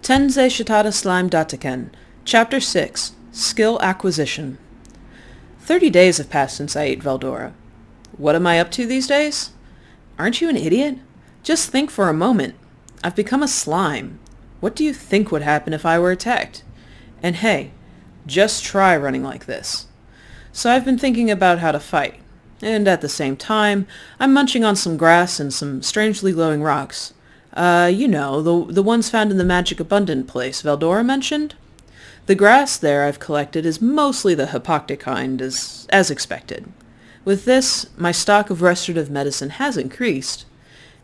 Tensei Shitara Slime Dattaken, Chapter 6, Skill Acquisition. 30 days have passed since I ate Veldora. What am I up to these days? Aren't you an idiot? Just think for a moment. I've become a slime. What do you think would happen if I were attacked? And hey, just try running like this. So I've been thinking about how to fight. And at the same time, I'm munching on some grass and some strangely glowing rocks. The ones found in the magic abundant place Veldora mentioned? The grass there I've collected is mostly the hypoctic kind, as expected. With this, my stock of restorative medicine has increased,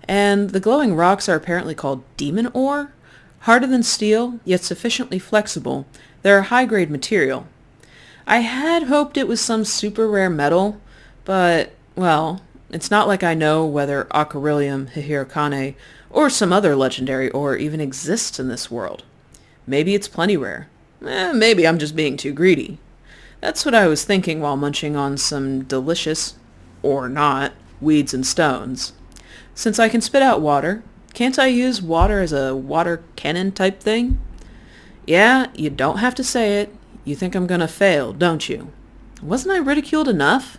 and the glowing rocks are apparently called demon ore? Harder than steel, yet sufficiently flexible, they're a high-grade material. I had hoped it was some super rare metal, but, well, it's not like I know whether Acarilium, Hihirokane, or some other legendary ore even exists in this world. Maybe it's plenty rare. Maybe I'm just being too greedy. That's what I was thinking while munching on some delicious, or not, weeds and stones. Since I can spit out water, can't I use water as a water cannon type thing? Yeah, you don't have to say it. You think I'm gonna fail, don't you? Wasn't I ridiculed enough?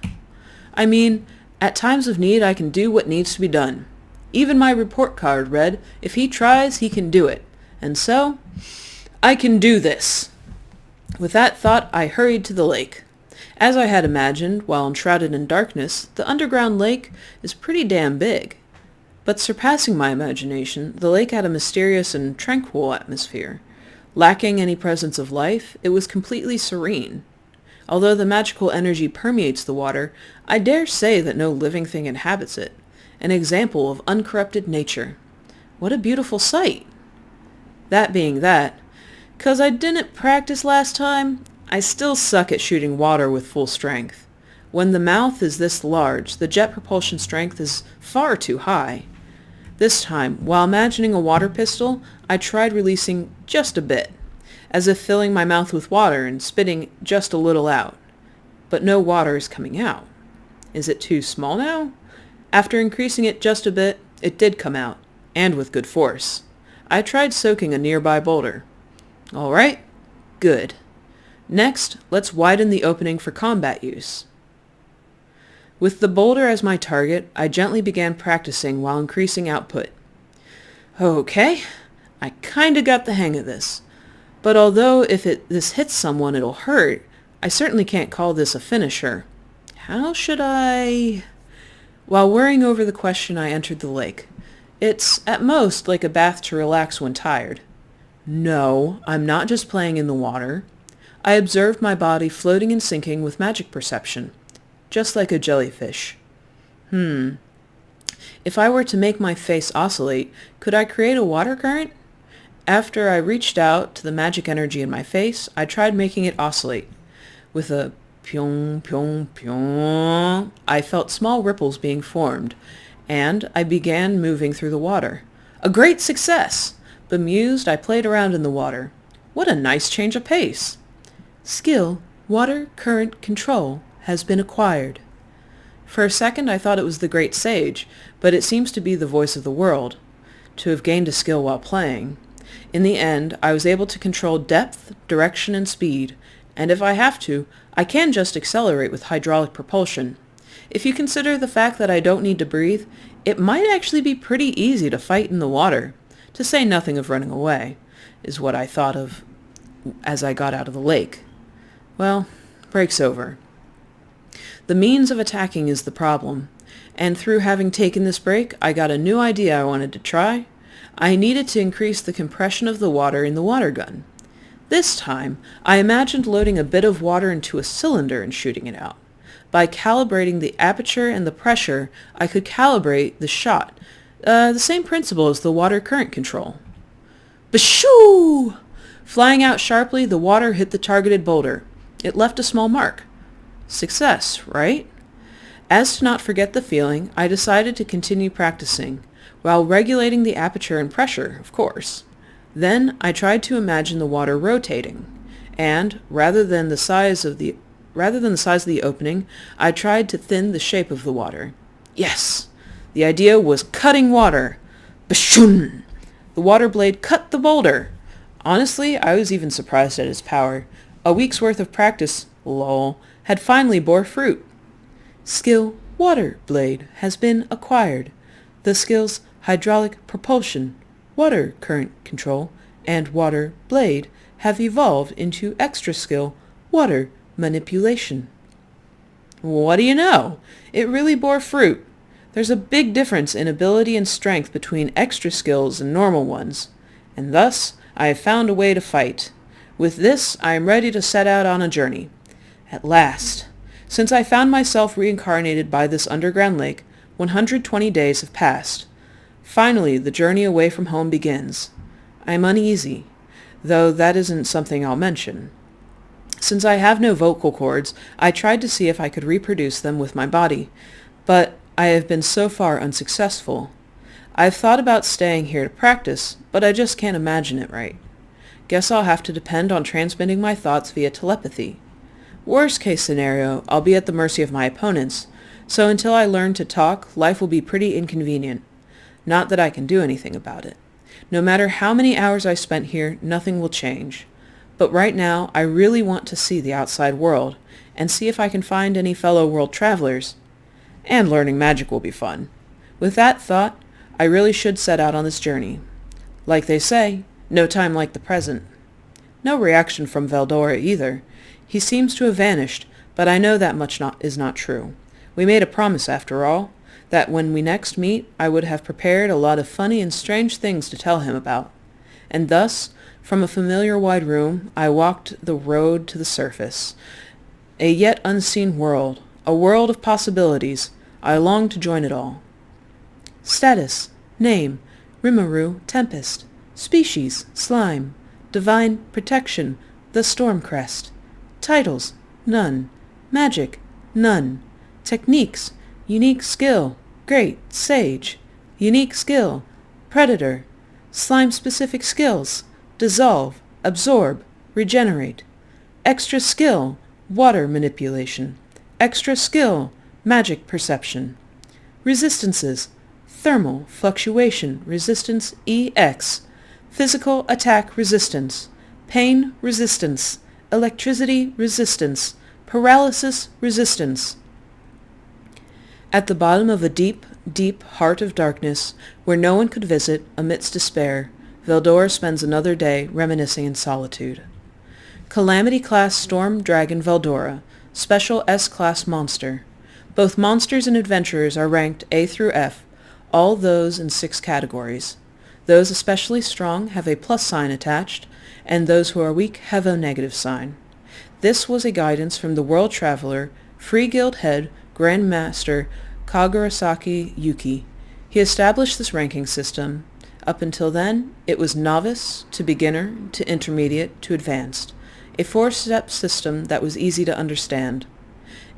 I mean, at times of need I can do what needs to be done. Even my report card read, if he tries, he can do it. And so, I can do this. With that thought, I hurried to the lake. As I had imagined, while enshrouded in darkness, the underground lake is pretty damn big. But surpassing my imagination, the lake had a mysterious and tranquil atmosphere. Lacking any presence of life, it was completely serene. Although the magical energy permeates the water, I dare say that no living thing inhabits it. An example of uncorrupted nature. What a beautiful sight! That being that, 'cause I didn't practice last time, I still suck at shooting water with full strength. When the mouth is this large, the jet propulsion strength is far too high. This time, while imagining a water pistol, I tried releasing just a bit, as if filling my mouth with water and spitting just a little out. But no water is coming out. Is it too small now? After increasing it just a bit, it did come out, and with good force. I tried soaking a nearby boulder. All right, good. Next, let's widen the opening for combat use. With the boulder as my target, I gently began practicing while increasing output. Okay, I kinda got the hang of this. But although if this hits someone it'll hurt, I certainly can't call this a finisher. How should I... While worrying over the question, I entered the lake. It's, at most, like a bath to relax when tired. No, I'm not just playing in the water. I observed my body floating and sinking with magic perception, just like a jellyfish. If I were to make my face oscillate, could I create a water current? After I reached out to the magic energy in my face, I tried making it oscillate. With a pyong, pyong, pyong, I felt small ripples being formed, and I began moving through the water. A great success! Bemused, I played around in the water. What a nice change of pace! Skill, water current control, has been acquired. For a second I thought it was the great sage, but it seems to be the voice of the world, to have gained a skill while playing. In the end, I was able to control depth, direction, and speed, and if I have to, I can just accelerate with hydraulic propulsion. If you consider the fact that I don't need to breathe, it might actually be pretty easy to fight in the water, to say nothing of running away, is what I thought of as I got out of the lake. Well, break's over. The means of attacking is the problem, and through having taken this break, I got a new idea I wanted to try. I needed to increase the compression of the water in the water gun. This time, I imagined loading a bit of water into a cylinder and shooting it out. By calibrating the aperture and the pressure, I could calibrate the shot. The same principle as the water current control. Bashoo! Flying out sharply, the water hit the targeted boulder. It left a small mark. Success, right? As to not forget the feeling, I decided to continue practicing, while regulating the aperture and pressure, of course. Then I tried to imagine the water rotating, and rather than the size of the opening, I tried to thin the shape of the water. Yes! The idea was cutting water. Bashun! The water blade cut the boulder. Honestly, I was even surprised at his power. A week's worth of practice, lol, had finally bore fruit. Skill Water Blade has been acquired. The skills Hydraulic Propulsion, Water Current Control, and Water Blade have evolved into extra skill Water Manipulation. What do you know? It really bore fruit. There's a big difference in ability and strength between extra skills and normal ones, and thus I have found a way to fight. With this, I am ready to set out on a journey. At last. Since I found myself reincarnated by this underground lake, 120 days have passed. Finally, the journey away from home begins. I am uneasy, though that isn't something I'll mention. Since I have no vocal cords, I tried to see if I could reproduce them with my body, but I have been so far unsuccessful. I've thought about staying here to practice, but I just can't imagine it right. Guess I'll have to depend on transmitting my thoughts via telepathy. Worst case scenario, I'll be at the mercy of my opponents, so until I learn to talk, life will be pretty inconvenient. Not that I can do anything about it. No matter how many hours I spent here, nothing will change. But right now, I really want to see the outside world, and see if I can find any fellow world travelers. And learning magic will be fun. With that thought, I really should set out on this journey. Like they say, no time like the present. No reaction from Veldora either. He seems to have vanished, but I know that much is not true. We made a promise, after all, that when we next meet, I would have prepared a lot of funny and strange things to tell him about. And thus, from a familiar wide room, I walked the road to the surface. A yet unseen world, a world of possibilities. I longed to join it all. Status, name, Rimuru Tempest. Species, slime. Divine protection, the Stormcrest. Titles, none. Magic, none. Techniques, unique skill, great, sage. Unique skill, predator. Slime-specific skills, dissolve, absorb, regenerate. Extra skill, water manipulation. Extra skill, magic perception. Resistances, thermal fluctuation resistance EX. Physical attack resistance. Pain resistance. Electricity resistance. Paralysis resistance. At the bottom of a deep, deep heart of darkness, where no one could visit, amidst despair, Veldora spends another day reminiscing in solitude. Calamity-class Storm Dragon Veldora, Special S-class monster. Both monsters and adventurers are ranked A through F, all those in 6 categories. Those especially strong have a plus sign attached, and those who are weak have a negative sign. This was a guidance from the world traveler, Free Guild head, Grand Master Kagurasaki Yuki. He established this ranking system. Up until then, it was novice to beginner to intermediate to advanced, a 4-step system that was easy to understand.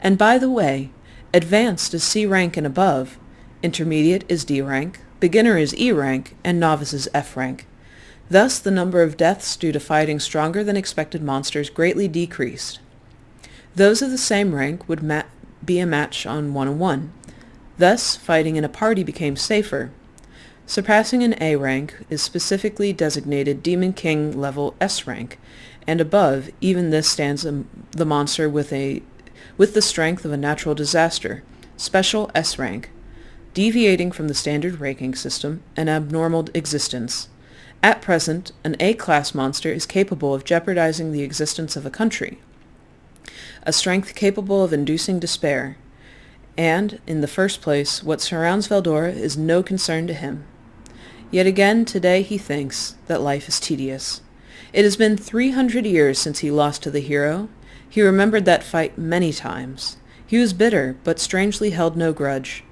And by the way, advanced is C rank and above, intermediate is D rank, beginner is E rank, and novice is F rank. Thus, the number of deaths due to fighting stronger than expected monsters greatly decreased. Those of the same rank would be a match on 1-on-1. Thus, fighting in a party became safer. Surpassing an A rank is specifically designated Demon King level S rank, and above, even this stands the monster with the strength of a natural disaster, Special S rank, deviating from the standard ranking system, an abnormal existence. At present, an A-class monster is capable of jeopardizing the existence of a country, a strength capable of inducing despair, and, in the first place, what surrounds Veldora is no concern to him. Yet again today he thinks that life is tedious. It has been 300 years since he lost to the hero. He remembered that fight many times. He was bitter, but strangely held no grudge.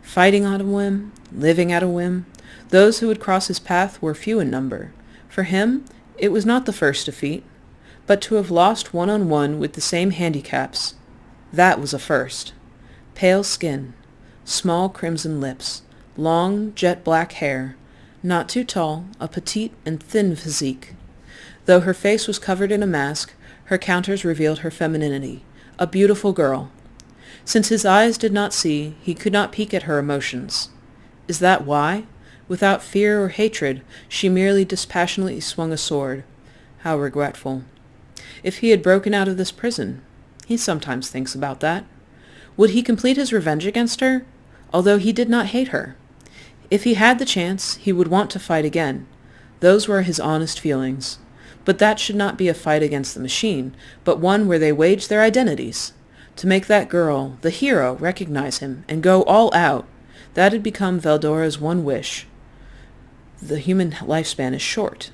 Fighting on a whim, living at a whim, those who would cross his path were few in number. For him, it was not the first defeat, but to have lost 1-on-1 with the same handicaps. That was a first. Pale skin, small crimson lips, long jet-black hair, not too tall, a petite and thin physique. Though her face was covered in a mask, her counters revealed her femininity, a beautiful girl. Since his eyes did not see, he could not peek at her emotions. Is that why? Without fear or hatred, she merely dispassionately swung a sword. How regretful. If he had broken out of this prison, he sometimes thinks about that. Would he complete his revenge against her, although he did not hate her? If he had the chance, he would want to fight again. Those were his honest feelings. But that should not be a fight against the machine, but one where they wage their identities. To make that girl, the hero, recognize him and go all out, that had become Veldora's one wish. The human lifespan is short.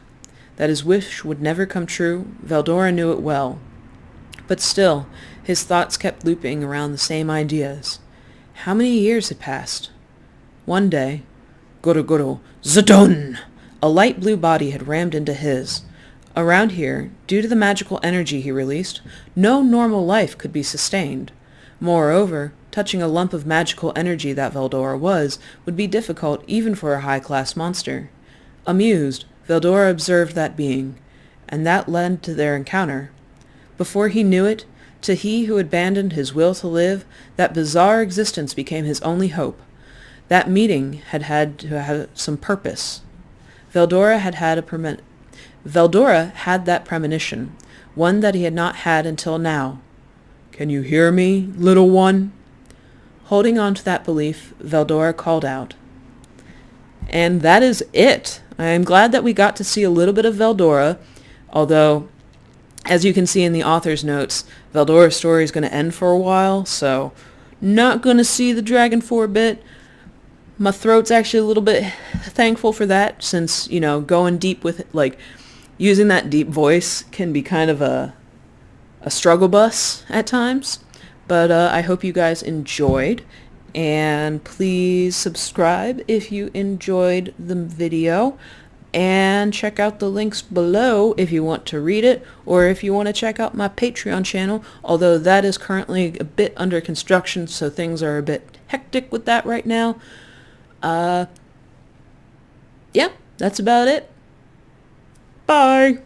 That his wish would never come true, Veldora knew it well. But still, his thoughts kept looping around the same ideas. How many years had passed? One day, Guro, Zidon! A light blue body had rammed into his. Around here, due to the magical energy he released, no normal life could be sustained. Moreover, touching a lump of magical energy that Veldora was would be difficult even for a high-class monster. Amused, Veldora observed that being, and that led to their encounter. Before he knew it, to he who abandoned his will to live, that bizarre existence became his only hope. That meeting had to have some purpose. Veldora had that premonition, one that he had not had until now. "Can you hear me, little one?" Holding on to that belief, Veldora called out. And that is it. I am glad that we got to see a little bit of Veldora, although, as you can see in the author's notes, Veldora's story is going to end for a while, so not going to see the dragon for a bit. My throat's actually a little bit thankful for that, since, going deep with, using that deep voice can be kind of a struggle bus at times. But I hope you guys enjoyed, and please subscribe if you enjoyed the video, and check out the links below if you want to read it, or if you want to check out my Patreon channel, although that is currently a bit under construction, so things are a bit hectic with that right now. Yeah, that's about it. Bye!